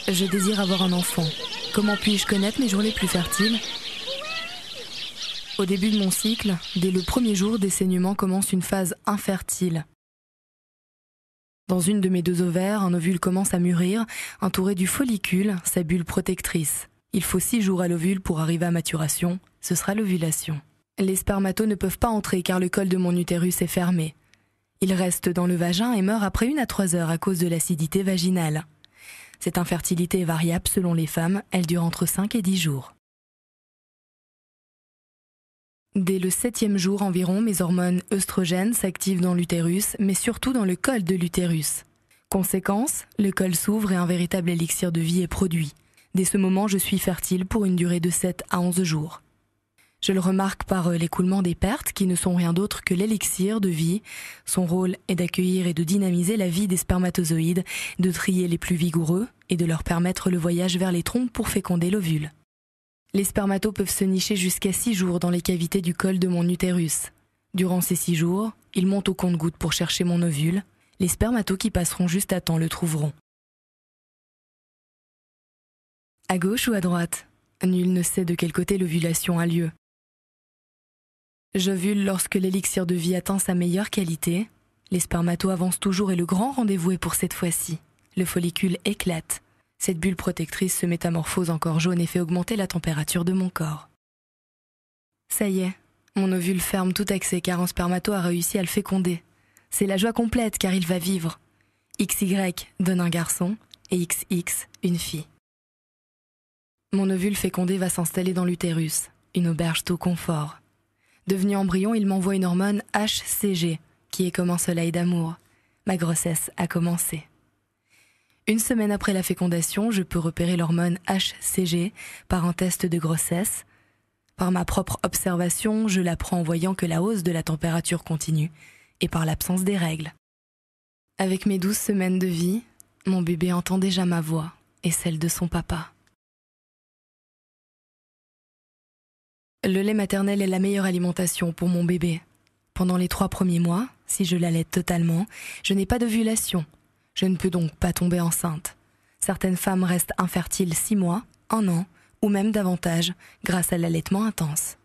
Je désire avoir un enfant. Comment puis-je connaître mes jours les plus fertiles ? Au début de mon cycle, dès le premier jour des saignements commence une phase infertile. Dans une de mes 2 ovaires, un ovule commence à mûrir, entouré du follicule, sa bulle protectrice. Il faut 6 jours à l'ovule pour arriver à maturation, ce sera l'ovulation. Les spermatos ne peuvent pas entrer car le col de mon utérus est fermé. Ils restent dans le vagin et meurent après 1 à 3 heures à cause de l'acidité vaginale. Cette infertilité est variable selon les femmes, elle dure entre 5 et 10 jours. Dès le 7e jour environ, mes hormones œstrogènes s'activent dans l'utérus, mais surtout dans le col de l'utérus. Conséquence, le col s'ouvre et un véritable élixir de vie est produit. Dès ce moment, je suis fertile pour une durée de 7 à 11 jours. Je le remarque par l'écoulement des pertes, qui ne sont rien d'autre que l'élixir de vie. Son rôle est d'accueillir et de dynamiser la vie des spermatozoïdes, de trier les plus vigoureux et de leur permettre le voyage vers les trompes pour féconder l'ovule. Les spermatos peuvent se nicher jusqu'à 6 jours dans les cavités du col de mon utérus. Durant ces 6 jours, ils montent au compte-gouttes pour chercher mon ovule. Les spermatos qui passeront juste à temps le trouveront. À gauche ou à droite ? Nul ne sait de quel côté l'ovulation a lieu. J'ovule lorsque l'élixir de vie atteint sa meilleure qualité. Les spermatos avancent toujours et le grand rendez-vous est pour cette fois-ci. Le follicule éclate. Cette bulle protectrice se métamorphose en corps jaune et fait augmenter la température de mon corps. Ça y est, mon ovule ferme tout accès car un spermato a réussi à le féconder. C'est la joie complète car il va vivre. XY donne un garçon et XX une fille. Mon ovule fécondé va s'installer dans l'utérus, une auberge tout confort. Devenu embryon, il m'envoie une hormone HCG, qui est comme un soleil d'amour. Ma grossesse a commencé. 1 semaine après la fécondation, je peux repérer l'hormone HCG par un test de grossesse. Par ma propre observation, je l'apprends en voyant que la hausse de la température continue et par l'absence des règles. Avec mes 12 semaines de vie, mon bébé entend déjà ma voix et celle de son papa. Le lait maternel est la meilleure alimentation pour mon bébé. Pendant les 3 premiers mois, si je l'allaite totalement, je n'ai pas d'ovulation. Je ne peux donc pas tomber enceinte. Certaines femmes restent infertiles 6 mois, 1 an, ou même davantage, grâce à l'allaitement intense.